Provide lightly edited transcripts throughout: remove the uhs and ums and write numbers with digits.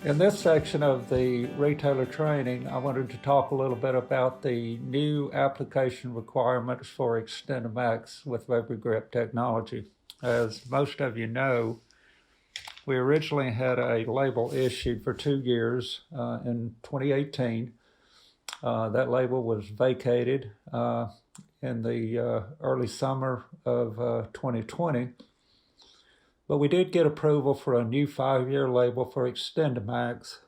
In this section of the retailer training, I wanted to talk a little bit about the new application requirements for XtendiMax with Vapor Grip technology. As most of you know, we originally had a label issued for 2 years in 2018. That label was vacated in the early summer of 2020. But we did get approval for a new 5-year label for XtendiMax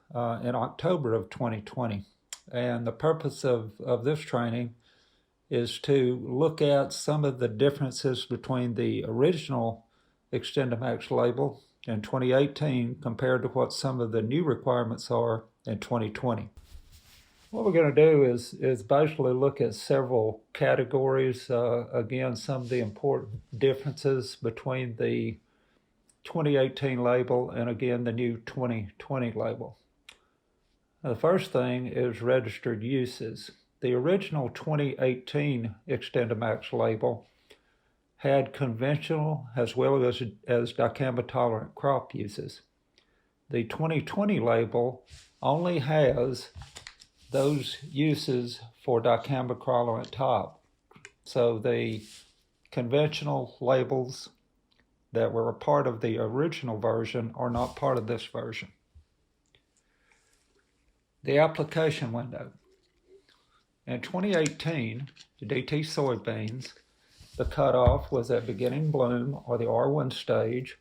in October of 2020. And the purpose of this training is to look at some of the differences between the original XtendiMax label in 2018 compared to what some of the new requirements are in 2020. What we're going to do is basically look at several categories. Again, some of the important differences between the 2018 label and again the new 2020 label. Now, the first thing is registered uses. The original 2018 XtendiMax label had conventional as well as dicamba tolerant crop uses. The 2020 label only has those uses for dicamba tolerant top. So the conventional labels that were a part of the original version are not part of this version. The application window. In 2018, the DT soybeans, the cutoff was at beginning bloom or the R1 stage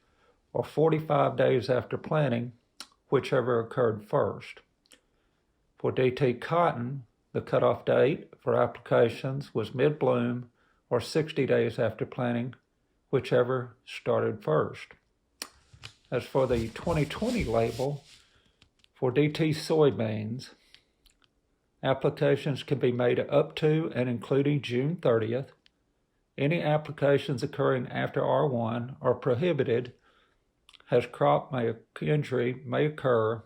or 45 days after planting, whichever occurred first. For DT cotton, the cutoff date for applications was mid-bloom or 60 days after planting, whichever started first. As for the 2020 label, for DT soybeans, applications can be made up to and including June 30th. Any applications occurring after R1 are prohibited as crop injury may occur,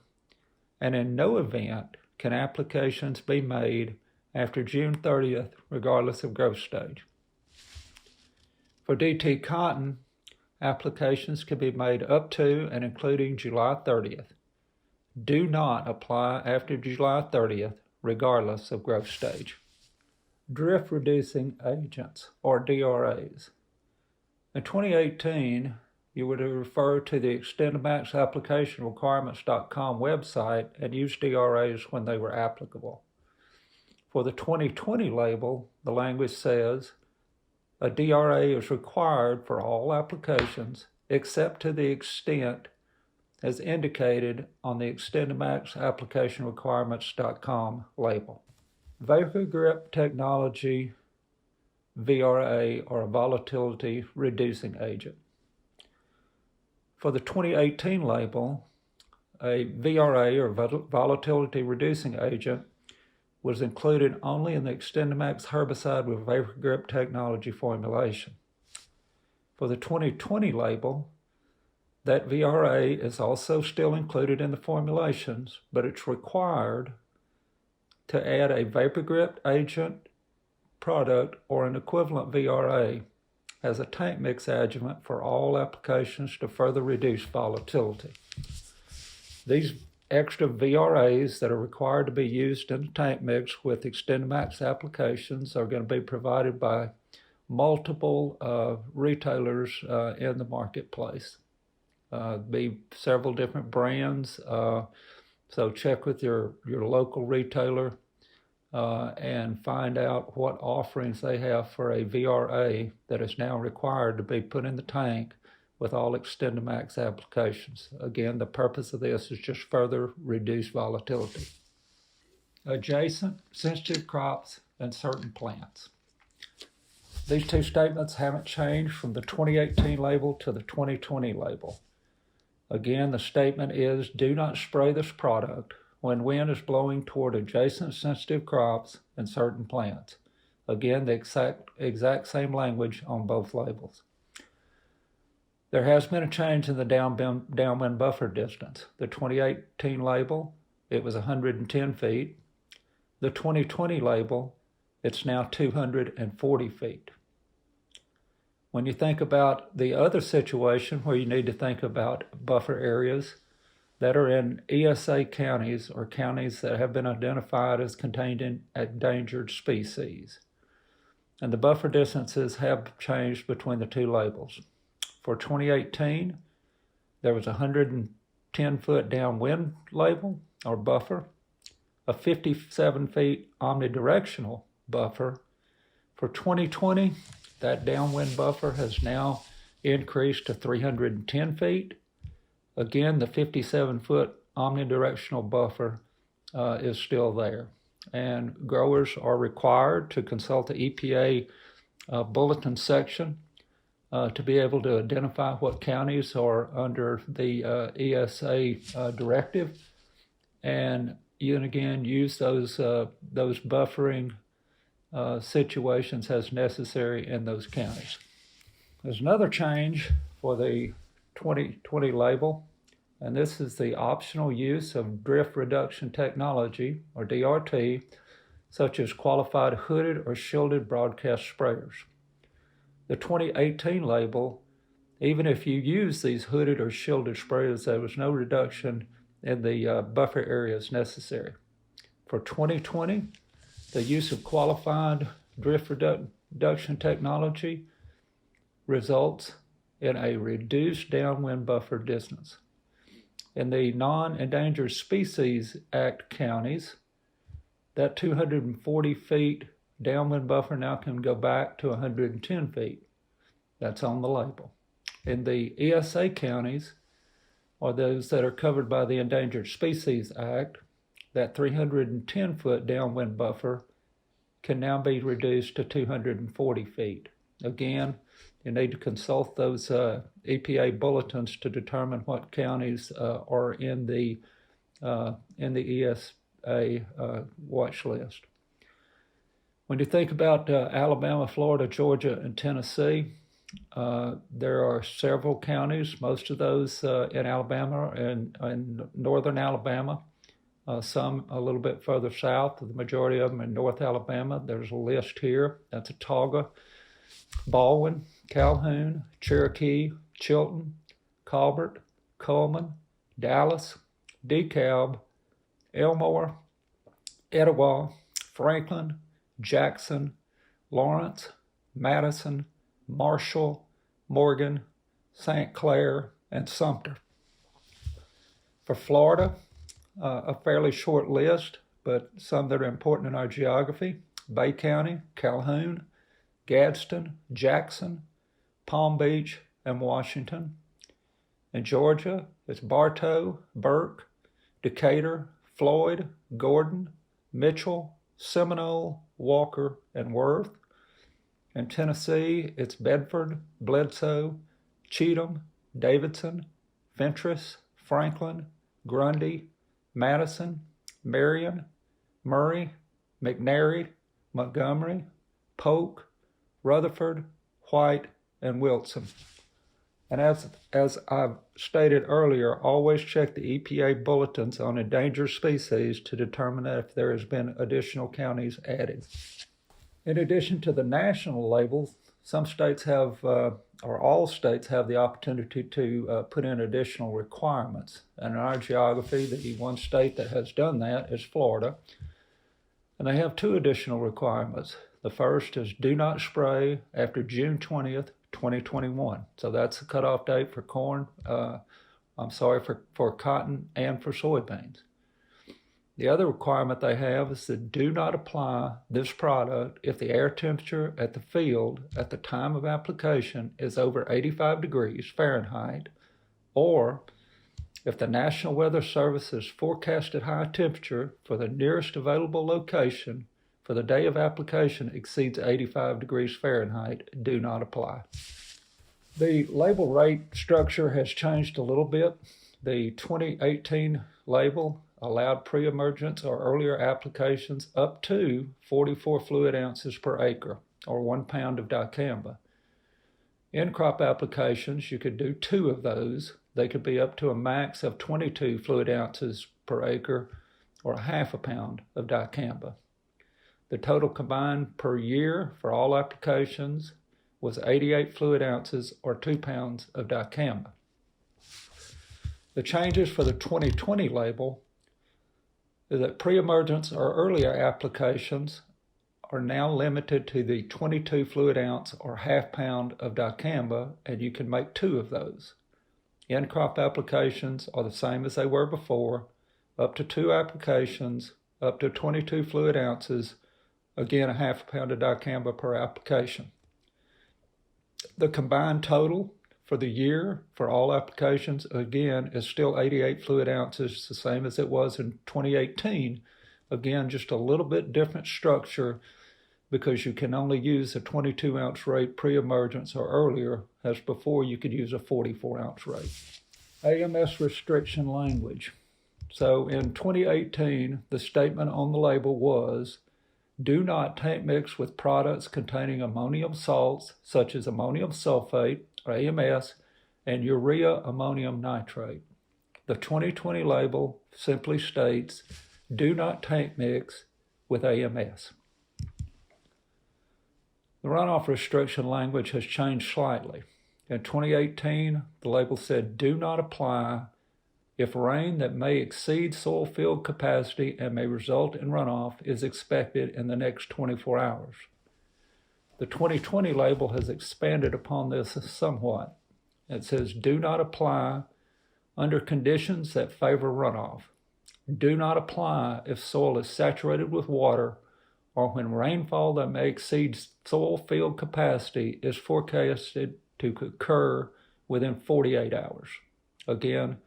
and in no event can applications be made after June 30th regardless of growth stage. For DT cotton, applications can be made up to and including July 30th. Do not apply after July 30th, regardless of growth stage. Drift reducing agents, or DRAs. In 2018, you would refer to the XtendiMax application requirements.com website and use DRAs when they were applicable. For the 2020 label, the language says, a DRA is required for all applications except to the extent as indicated on the XtendiMax application requirements.com label. Vapor Grip technology, VRA, or a volatility reducing agent. For the 2018 label, a VRA or volatility reducing agent was included only in the XtendiMax herbicide with Vapor Grip technology formulation. For the 2020 label, that VRA is also still included in the formulations, but it's required to add a Vapor Grip agent product or an equivalent VRA as a tank mix adjuvant for all applications to further reduce volatility. These extra VRAs that are required to be used in the tank mix with XtendiMax applications are going to be provided by multiple retailers in the marketplace. Be several different brands, so check with your local retailer and find out what offerings they have for a VRA that is now required to be put in the tank with all XtendiMax applications. Again, the purpose of this is just further reduce volatility. Adjacent, sensitive crops, and certain plants. These two statements haven't changed from the 2018 label to the 2020 label. Again, the statement is, do not spray this product when wind is blowing toward adjacent sensitive crops and certain plants. Again, the exact same language on both labels. There has been a change in the downwind buffer distance. The 2018 label, it was 110 feet. The 2020 label, it's now 240 feet. When you think about the other situation where you need to think about buffer areas, that are in ESA counties or counties that have been identified as containing endangered species. And the buffer distances have changed between the two labels. For 2018, there was a 110-foot downwind label or buffer, a 57 feet omnidirectional buffer. For 2020, that downwind buffer has now increased to 310 feet. Again, the 57-foot omnidirectional buffer is still there. And growers are required to consult the EPA bulletin section to be able to identify what counties are under the ESA directive, and again use those buffering situations as necessary in those counties. There's another change for the 2020 label, and this is the optional use of drift reduction technology, or DRT, such as qualified hooded or shielded broadcast sprayers. The 2018 label, even if you use these hooded or shielded sprayers, there was no reduction in the buffer areas necessary. For 2020, the use of qualified drift reduction technology results in a reduced downwind buffer distance. In the Non-Endangered Species Act counties, that 240 feet downwind buffer now can go back to 110 feet. That's on the label. In the ESA counties, or those that are covered by the Endangered Species Act, that 310-foot downwind buffer can now be reduced to 240 feet. Again, you need to consult those EPA bulletins to determine what counties are in the ESA watch list. When you think about Alabama, Florida, Georgia, and Tennessee, there are several counties, most of those in Alabama and in northern Alabama, some a little bit further south, the majority of them in North Alabama. There's a list here. That's Autauga, Baldwin, Calhoun, Cherokee, Chilton, Colbert, Coleman, Dallas, DeKalb, Elmore, Etowah, Franklin, Jackson, Lawrence, Madison, Marshall, Morgan, St. Clair, and Sumter. For Florida, a fairly short list, but some that are important in our geography: Bay County, Calhoun, Gadsden, Jackson, Palm Beach, and Washington. In Georgia, it's Bartow, Burke, Decatur, Floyd, Gordon, Mitchell, Seminole, Walker, and Worth. In Tennessee, it's Bedford, Bledsoe, Cheatham, Davidson, Fentress, Franklin, Grundy, Madison, Marion, Murray, McNary, Montgomery, Polk, Rutherford, White, and Wilson. And as I've stated earlier, always check the EPA bulletins on endangered species to determine if there has been additional counties added. In addition to the national labels, some states have, or all states have the opportunity to put in additional requirements. And in our geography, the one state that has done that is Florida. And they have two additional requirements. The first is do not spray after June 20th, 2021. So that's the cutoff date for corn, for cotton and for soybeans. The other requirement they have is that do not apply this product if the air temperature at the field at the time of application is over 85 degrees Fahrenheit, or if the National Weather Service's forecasted high temperature for the nearest available location for the day of application exceeds 85 degrees Fahrenheit, do not apply. The label rate structure has changed a little bit. The 2018 label allowed pre-emergence or earlier applications up to 44 fluid ounces per acre, or 1 pound of dicamba. In crop applications, you could do 2 of those. They could be up to a max of 22 fluid ounces per acre, or a half a pound of dicamba. The total combined per year for all applications was 88 fluid ounces, or 2 pounds of dicamba. The changes for the 2020 label is that pre-emergence or earlier applications are now limited to the 22 fluid ounce or half pound of dicamba, and you can make 2 of those. In-crop applications are the same as they were before, up to 2 applications, up to 22 fluid ounces, again a half pound of dicamba per application. The combined total for the year for all applications, again, is still 88 fluid ounces, the same as it was in 2018. Again, just a little bit different structure because you can only use a 22 ounce rate pre-emergence or earlier, as before you could use a 44 ounce rate. AMS restriction language. So in 2018, the statement on the label was, do not tank mix with products containing ammonium salts such as ammonium sulfate, or AMS, and urea ammonium nitrate. The 2020 label simply states, do not tank mix with AMS. The runoff restriction language has changed slightly. In 2018, the label said, do not apply if rain that may exceed soil field capacity and may result in runoff is expected in the next 24 hours. The 2020 label has expanded upon this somewhat. It says, do not apply under conditions that favor runoff. Do not apply if soil is saturated with water or when rainfall that may exceed soil field capacity is forecasted to occur within 48 hours. Again,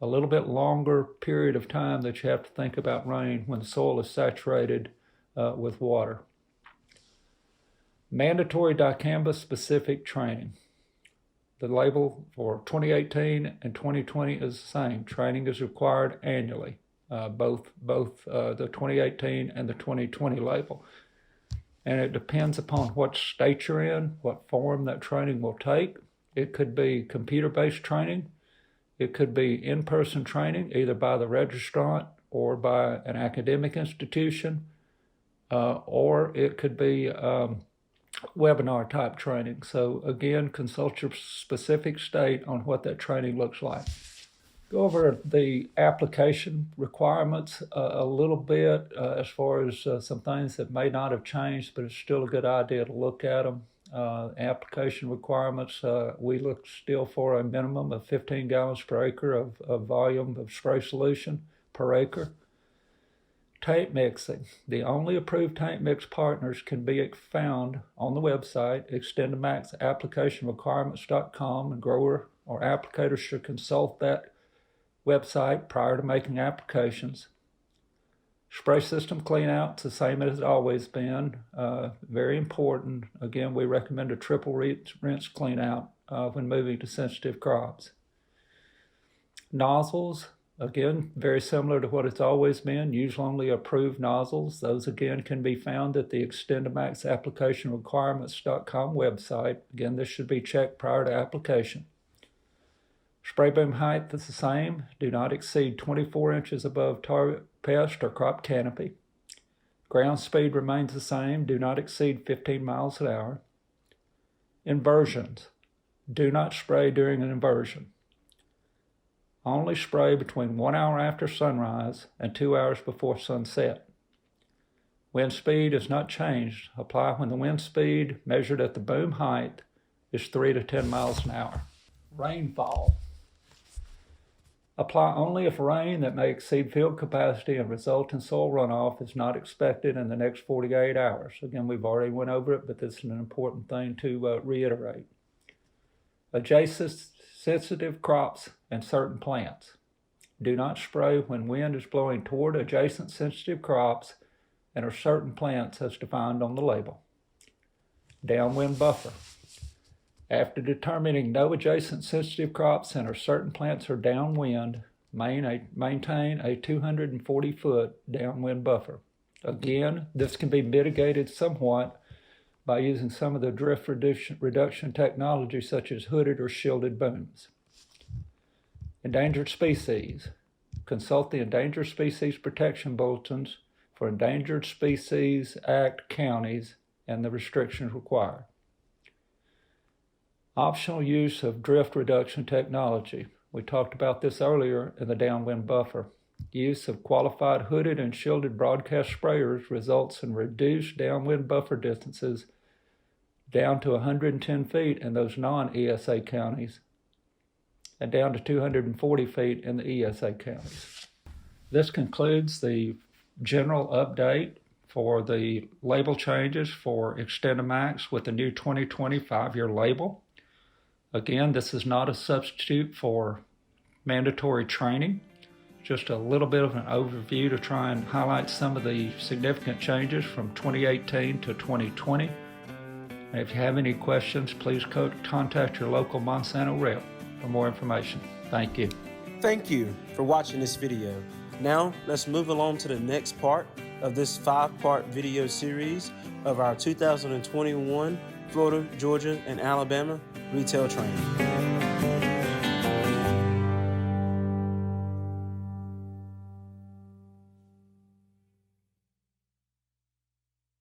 a little bit longer period of time that you have to think about rain when the soil is saturated with water. Mandatory dicamba-specific training. The label for 2018 and 2020 is the same. Training is required annually, both the 2018 and the 2020 label. And it depends upon what state you're in, what form that training will take. It could be computer-based training. It could be in-person training, either by the registrant or by an academic institution, or it could be webinar type training. So again, consult your specific state on what that training looks like. Go over the application requirements a little bit as far as some things that may not have changed, but it's still a good idea to look at them. Application requirements, we look still for a minimum of 15 gallons per acre of volume of spray solution per acre. Tank mixing. The only approved tank mix partners can be found on the website, XtendiMaxApplicationRequirements.com, and grower or applicators should consult that website prior to making applications. Spray system clean out, it's the same as it's always been. Very important. Again, we recommend a triple rinse clean out when moving to sensitive crops. Nozzles, again, very similar to what it's always been, use only approved nozzles. Those again can be found at the XtendiMaxApplicationRequirements.com website. Again, this should be checked prior to application. Spray boom height is the same. Do not exceed 24 inches above target pest or crop canopy. Ground speed remains the same. Do not exceed 15 miles an hour. Inversions. Do not spray during an inversion. Only spray between 1 hour after sunrise and 2 hours before sunset. Wind speed is not changed. Apply when the wind speed measured at the boom height is 3 to 10 miles an hour. Rainfall. Apply only if rain that may exceed field capacity and result in soil runoff is not expected in the next 48 hours. Again, we've already went over it, but this is an important thing to reiterate. Adjacent sensitive crops and certain plants. Do not spray when wind is blowing toward adjacent sensitive crops and or certain plants as defined on the label. Downwind buffer. After determining no adjacent sensitive crops and or certain plants are downwind, maintain a 240-foot downwind buffer. Again, this can be mitigated somewhat by using some of the drift reduction technology such as hooded or shielded booms. Endangered species. Consult the Endangered Species Protection Bulletins for Endangered Species Act counties and the restrictions required. Optional use of drift reduction technology. We talked about this earlier in the downwind buffer. Use of qualified hooded and shielded broadcast sprayers results in reduced downwind buffer distances down to 110 feet in those non-ESA counties and down to 240 feet in the ESA counties. This concludes the general update for the label changes for XtendiMax with the new 2020 5-year label. Again, this is not a substitute for mandatory training, just a little bit of an overview to try and highlight some of the significant changes from 2018 to 2020. And if you have any questions, please contact your local Monsanto rep for more information. Thank you. Thank you for watching this video. Now, let's move along to the next part of this 5-part video series of our 2021 Florida, Georgia, and Alabama retail training.